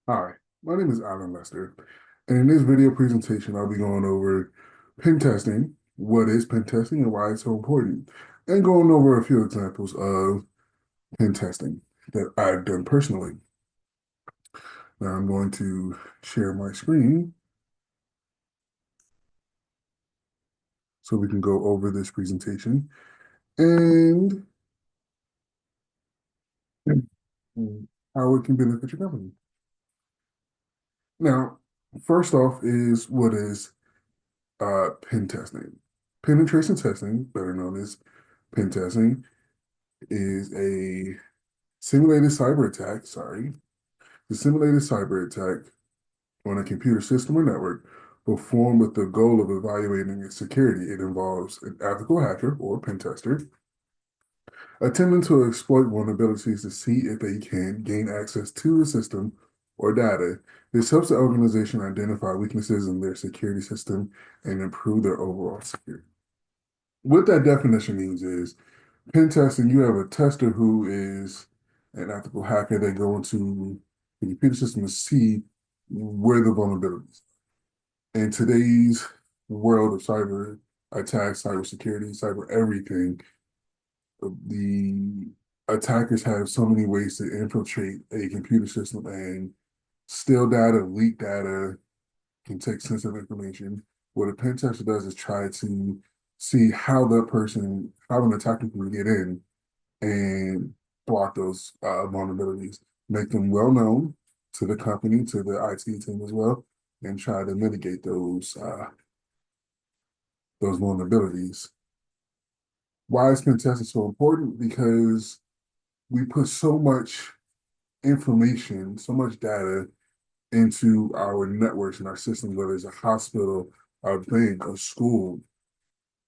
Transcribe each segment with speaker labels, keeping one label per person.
Speaker 1: Hi, my name is Alan Lester, and in this video presentation, I'll be going over pen testing, what is pen testing and why it's so important, and going over a few examples of pen testing that I've done personally. Now I'm going to share my screen so we can go over this presentation and how it can benefit your company. Now, first off is what is pen testing. Penetration testing, better known as pen testing, is a simulated cyber attack, sorry, the simulated cyber attack on a computer system or network performed with the goal of evaluating its security. It involves an ethical hacker or pen tester attempting to exploit vulnerabilities to see if they can gain access to the system or data. This helps the organization identify weaknesses in their security system and improve their overall security. What that definition means is pen testing, you have a tester who is an ethical hacker. They go into the computer system to see where the vulnerabilities. In today's world of cyber attacks, cyber security, cyber everything, the attackers have so many ways to infiltrate a computer system and steal data, leak data, can take sensitive information. What a pen tester does is try to see how an attacker can get in and block those vulnerabilities, make them well known to the company, to the IT team as well, and try to mitigate those vulnerabilities. Why is pen testing so important? Because we put so much information, so much data into our networks and our systems, whether it's a hospital, a bank, a school.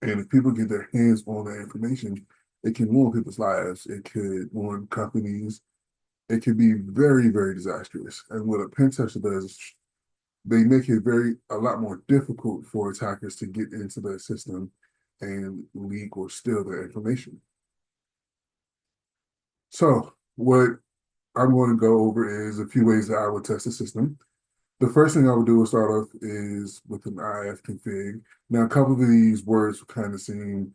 Speaker 1: And if people get their hands on that information, it can ruin people's lives. It could ruin companies. It can be very, very disastrous. And what a pen tester does is they make it a lot more difficult for attackers to get into their system and leak or steal their information. So what I'm going to go over is a few ways that I would test the system. The first thing I would do is start off is with an ifconfig. Now, a couple of these words kind of seem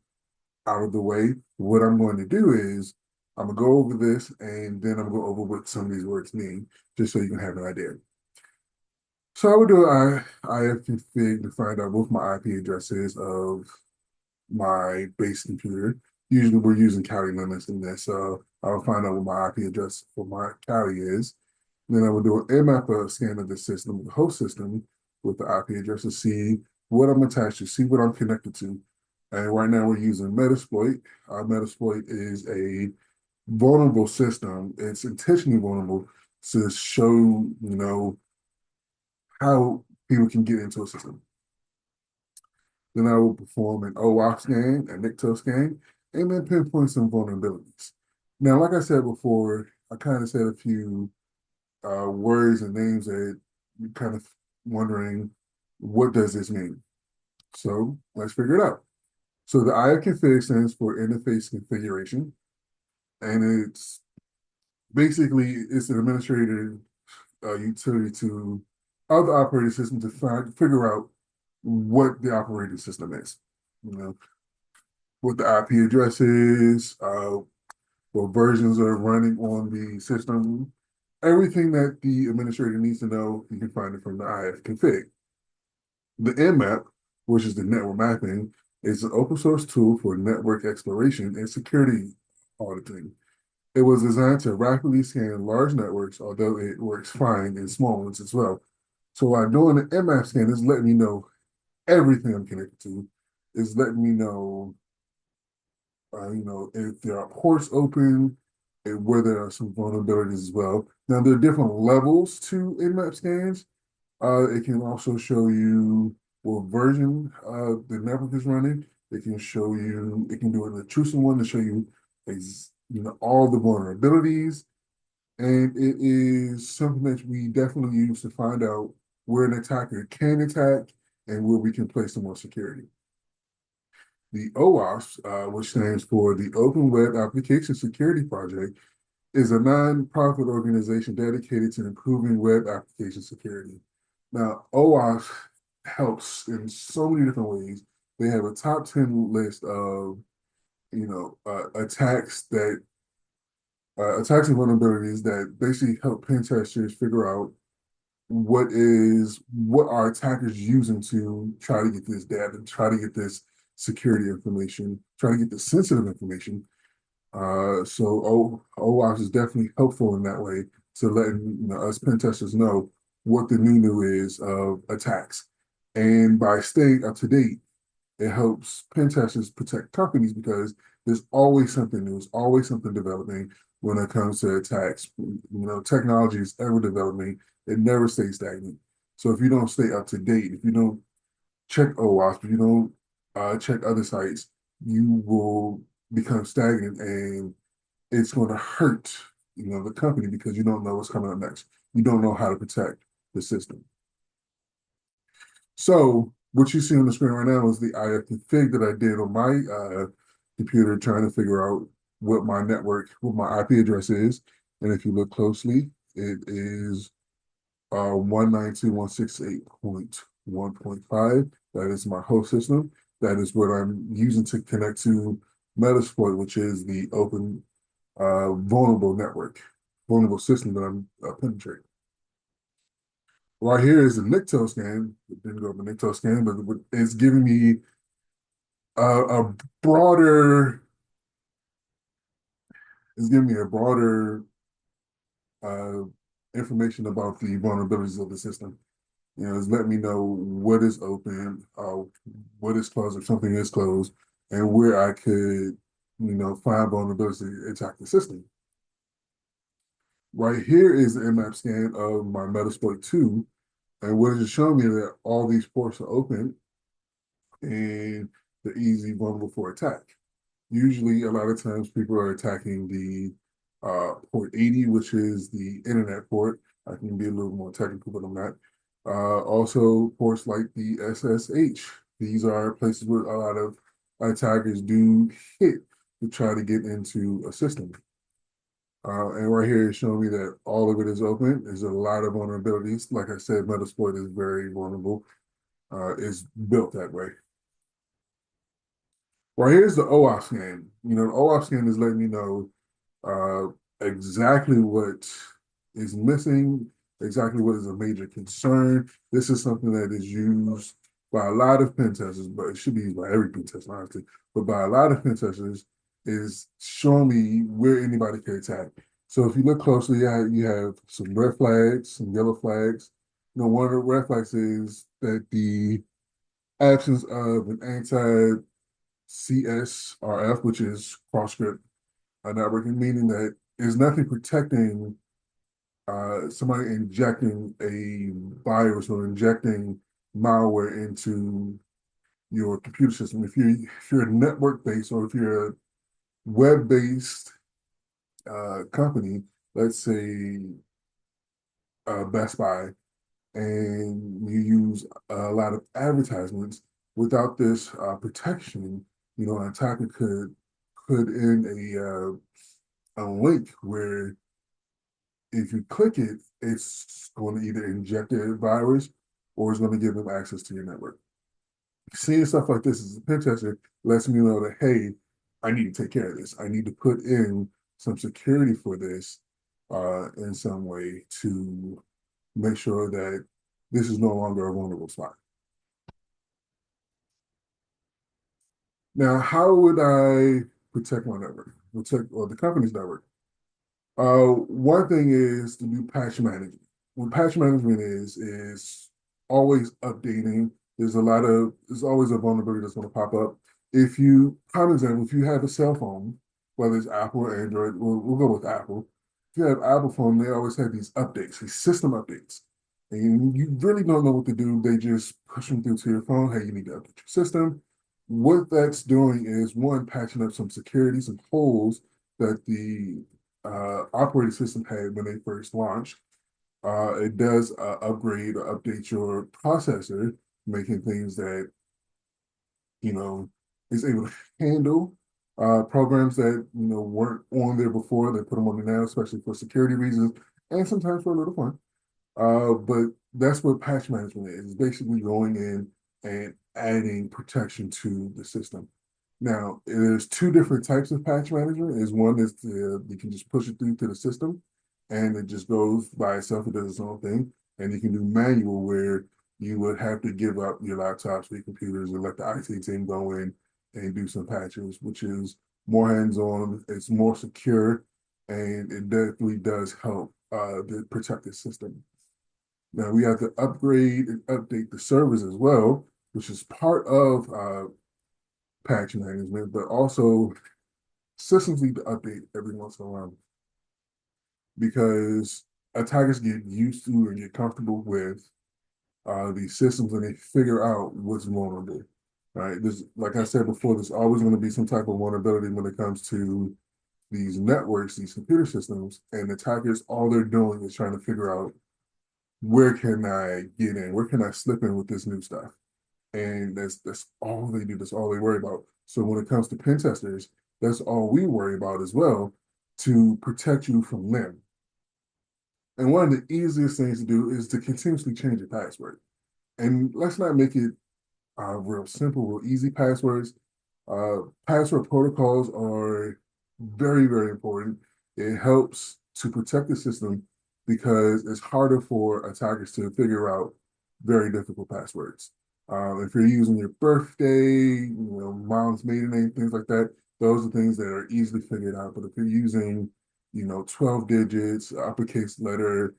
Speaker 1: out of the way. What I'm going to do is I'm gonna go over this and then I'm gonna go over what some of these words mean, just so you can have an idea. So I would do ifconfig to find out both my IP addresses of my base computer. Usually we're using Kali Linux in this, so I'll find out what my IP address for my Kali is. Then I would do an nmap scan of the system, the host system, with the IP address to see what I'm attached to, see what I'm connected to. And right now we're using Metasploit. Metasploit is a vulnerable system. It's intentionally vulnerable to show, how people can get into a system. Then I will perform an OAuth scan, a NICTO scan, and then pinpoint some vulnerabilities. Now, like I said before, I kind of said a few words and names that you're kind of wondering, what does this mean? So let's figure it out. So the IFconfig stands for interface configuration, and it's an administrator utility to other operating system to figure out what the operating system is. You know, what the IP address is, what versions are running on the system, everything that the administrator needs to know, you can find it from the ifconfig. The Nmap, which is the network mapping, is an open source tool for network exploration and security auditing. It was designed to rapidly scan large networks, although it works fine in small ones as well. So while doing the Nmap scan, it's letting me know everything I'm connected to. It's letting me know, if there are ports open and where there are some vulnerabilities as well. Now there are different levels to Nmap scans. It can also show you what version the network is running. It can do an intrusive one to show you, all the vulnerabilities. And it is something that we definitely use to find out where an attacker can attack and where we can place some more security. The OWASP, which stands for the Open Web Application Security Project, is a nonprofit organization dedicated to improving web application security. Now, OWASP helps in so many different ways. They have a top 10 list of, attacks and vulnerabilities that basically help pen testers figure out what are attackers using to try to get this data, try to get this security information, try to get the sensitive information. So OWASP is definitely helpful in that way to letting us pen testers know what the new is of attacks. And by staying up to date, it helps pen testers protect companies because there's always something new, there's always something developing when it comes to attacks. Technology is ever developing, it never stays stagnant. So if you don't stay up to date, if you don't check OWASP, if you don't check other sites, you will become stagnant and it's going to hurt, the company because you don't know what's coming up next. You don't know how to protect the system. So what you see on the screen right now is the IF-config that I did on my computer trying to figure out what my IP address is. And if you look closely, it is 192.168.1.5. That is my host system. That is what I'm using to connect to Metasploit, which is the open vulnerable system that I'm penetrating. Right here is the Nikto scan. It didn't go up a Nikto scan, but it's giving me a broader, it's giving me a broader uh, information about the vulnerabilities of the system. It's letting me know what is open, what is closed, if something is closed, and where I could, find vulnerabilities to attack the system. Right here is the Nmap scan of my Metasploit 2, and what is showing me that all these ports are open and they're easily vulnerable for attack. Usually, a lot of times people are attacking the port 80, which is the internet port. I can be a little more technical, but I'm not. Also, ports like the SSH. These are places where a lot of attackers do hit to try to get into a system. And right here is showing me that all of it is open. There's a lot of vulnerabilities. Like I said, Metasploit is very vulnerable. It's built that way. Well, here's the OAuth scan. The OAuth scan is letting me know exactly what is missing, exactly what is a major concern. This is something that is used by a lot of pen testers, but it should be used by every pen tester, honestly. But by a lot of pen testers, is showing me where anybody can attack. So if you look closely, you have some red flags, some yellow flags. One of the red flags is that the absence of an anti CSRF, which is cross-script networking, meaning that there's nothing protecting somebody injecting a virus or injecting malware into your computer system. If you're a network-based or if you're a web-based company, let's say Best Buy, and you use a lot of advertisements without this protection, an attacker could put in a link where if you click it, it's going to either inject a virus or it's going to give them access to your network. Seeing stuff like this as a pen tester lets me know that, hey, I need to take care of this. I need to put in some security for this in some way to make sure that this is no longer a vulnerable spot. Now, how would I protect my network, or the company's network? One thing is to do patch management. What patch management is always updating. There's always a vulnerability that's going to pop up. Prime example, if you have a cell phone, whether it's Apple or Android, we'll go with Apple. If you have Apple phone, they always have these updates, these system updates. And you really don't know what to do. They just push them through to your phone. Hey, you need to update your system. What that's doing is one, patching up some security, some holes that the operating system had when they first launched. It does upgrade or update your processor, making things that, you know, is able to handle. Programs that weren't on there before, they put them on there now, especially for security reasons and sometimes for a little fun. But that's what patch management is basically going in and adding protection to the system. Now, there's two different types of patch management. Is one is you can just push it through to the system and it just goes by itself, it does its own thing. And you can do manual where you would have to give up your laptops or your computers and let the IT team go in and do some patches, which is more hands-on, it's more secure, and it definitely does help to protect the system. Now we have to upgrade and update the servers as well, which is part of patch management, but also systems need to update every once in a while because attackers get used to and get comfortable with these systems and they figure out what's vulnerable. Right. There's, like I said before, there's always going to be some type of vulnerability when it comes to these networks, these computer systems, and attackers, all they're doing is trying to figure out where can I get in? Where can I slip in with this new stuff? And that's all they do. That's all they worry about. So when it comes to pen testers, that's all we worry about as well to protect you from them. And one of the easiest things to do is to continuously change your password. And let's not make it real simple, real easy passwords. Password protocols are very, very important. It helps to protect the system because it's harder for attackers to figure out very difficult passwords. If you're using your birthday, mom's maiden name, things like that, those are things that are easily figured out. But if you're using, 12 digits, uppercase letter,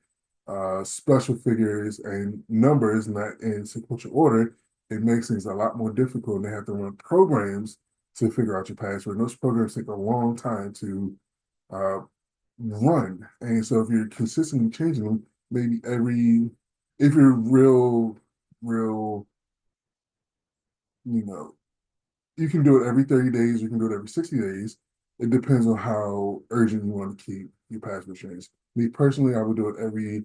Speaker 1: special figures, and numbers not in sequential order, it makes things a lot more difficult. And they have to run programs to figure out your password. And those programs take a long time to uh, run. And so if you're consistently changing them, maybe if you're real, you know, you can do it every 30 days, you can do it every 60 days. It depends on how urgent you want to keep your password change. Me personally, I would do it every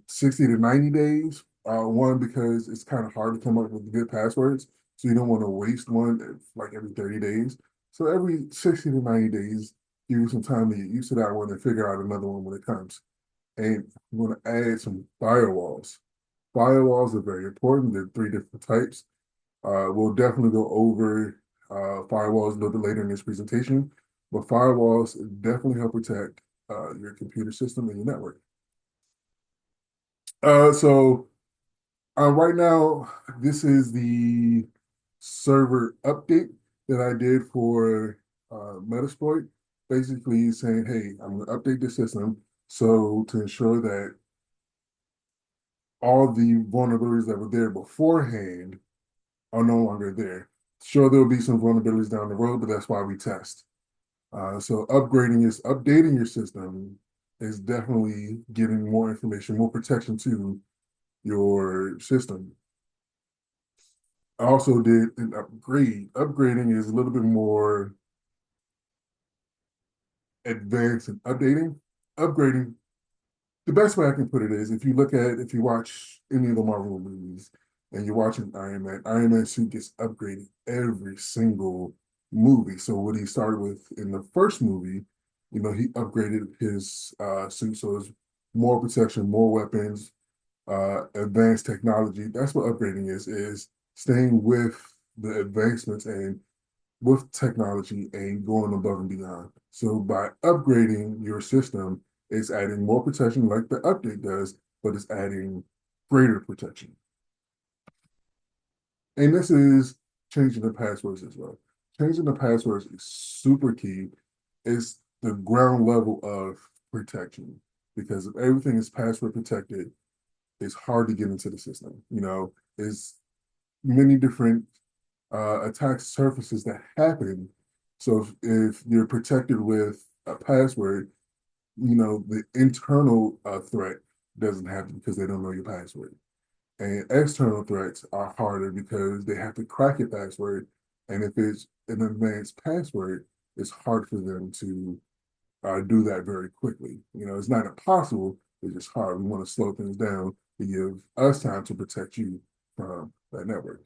Speaker 1: 60 to 90 days. One, because it's kind of hard to come up with good passwords. So you don't want to waste one like every 30 days. So every 60 to 90 days, give you some time to get used to that one and figure out another one when it comes. And you want to add some firewalls. Firewalls are very important. There are three different types. We'll definitely go over firewalls a little bit later in this presentation, but firewalls definitely help protect your computer system and your network. So right now, this is the server update that I did for Metasploit, basically saying, hey, I'm going to update the system so to ensure that all the vulnerabilities that were there beforehand are no longer there. Sure, there'll be some vulnerabilities down the road, but that's why we test. So updating your system is definitely giving more information, more protection to your system. I also did an upgrade. Upgrading is a little bit more advanced than updating. Upgrading, the best way I can put it is if you watch any of the Marvel movies and you're watching Iron Man suit gets upgraded every single movie. So what he started with in the first movie, he upgraded his suit so it's more protection, more weapons, advanced technology. That's what upgrading is staying with the advancements and with technology and going above and beyond. So by upgrading your system, it's adding more protection like the update does, but it's adding greater protection. And this is changing the passwords as well. Changing the passwords is super key. It's the ground level of protection because if everything is password protected, it's hard to get into the system. There's many different attack surfaces that happen. So if you're protected with a password, the internal threat doesn't happen because they don't know your password. And external threats are harder because they have to crack your password. And if it's an advanced password, it's hard for them to do that very quickly. It's not impossible, it's just hard. We want to slow things down to give us time to protect you from that network.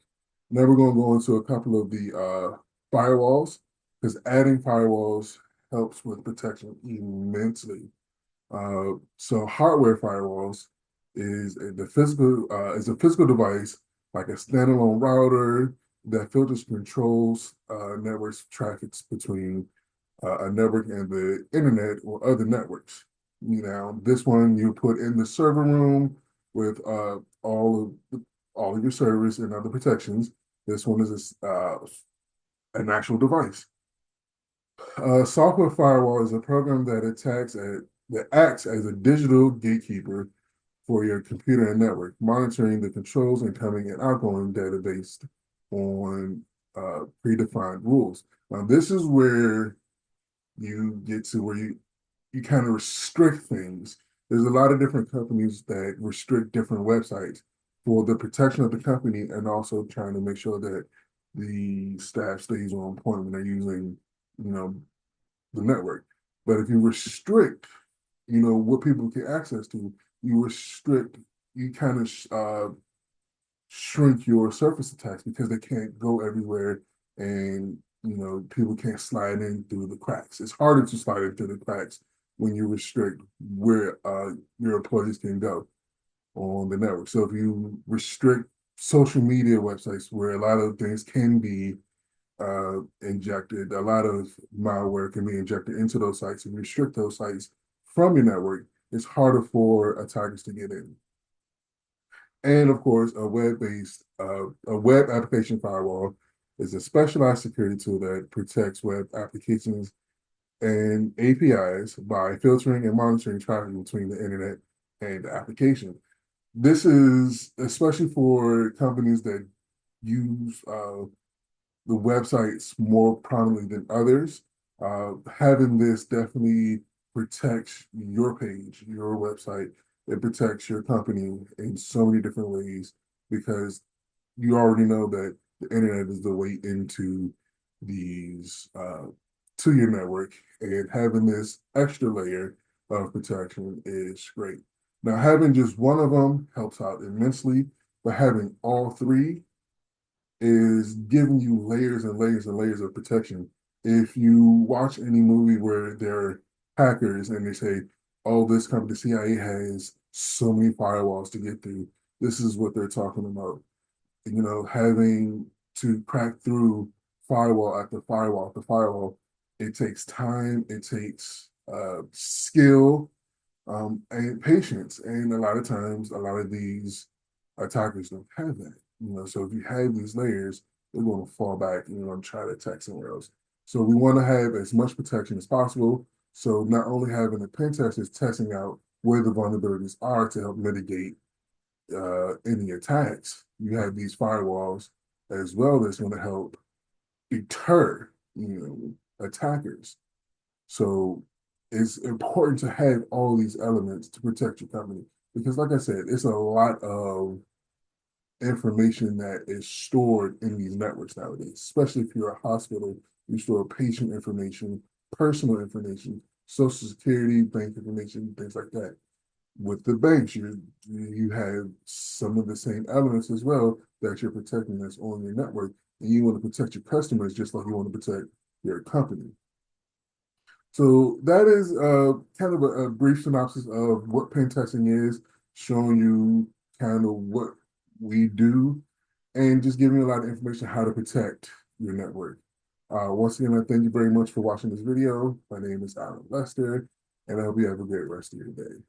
Speaker 1: Now we're going to go into a couple of the firewalls. because adding firewalls helps with protection immensely. So hardware firewalls is a physical device like a standalone router that filters controls networks traffics between a network and the internet or other networks. This one you put in the server room with all of your servers and other protections. This one is an actual device. Software firewall is a program that acts as a digital gatekeeper for your computer and network, monitoring the controls incoming and outgoing data based on predefined rules. Now, this is where you get to where you kind of restrict things. There's a lot of different companies that restrict different websites for the protection of the company and also trying to make sure that the staff stays on point when they're using, you know, the network. But if you restrict, what people get access to, you restrict, you kind of shrink your surface attacks because they can't go everywhere and people can't slide in through the cracks. It's harder to slide in through the cracks when you restrict where your employees can go on the network. So if you restrict social media websites where a lot of things can be injected, a lot of malware can be injected into those sites and restrict those sites from your network, it's harder for attackers to get in. And of course, a web application firewall is a specialized security tool that protects web applications and APIs by filtering and monitoring traffic between the internet and the application. This is especially for companies that use the websites more prominently than others. Having this definitely protects your page, your website. It protects your company in so many different ways because you already know that the internet is the way into these to your network, and having this extra layer of protection is great. Now, having just one of them helps out immensely, but having all three is giving you layers and layers and layers of protection. If you watch any movie where they're hackers and they say, oh, this company, the CIA has so many firewalls to get through, this is what they're talking about. Having to crack through firewall after firewall after firewall, it takes time, it takes skill, and patience. And a lot of times, a lot of these attackers don't have that. So if you have these layers, they're going to fall back and try to attack somewhere else. So we want to have as much protection as possible. So not only having the pen testers testing out where the vulnerabilities are to help mitigate any attacks, you have these firewalls as well that's going to help deter, attackers. So it's important to have all these elements to protect your company because, like I said, it's a lot of information that is stored in these networks nowadays, especially if you're a hospital, you store patient information, personal information, social security, bank information, things like that. With the banks, you have some of the same elements as well that you're protecting that's on your network. And you want to protect your customers just like you want to protect your company. So that is kind of a brief synopsis of what pen testing is, showing you kind of what we do, and just giving you a lot of information how to protect your network. Once again, I thank you very much for watching this video. My name is Alan Lester, and I hope you have a great rest of your day.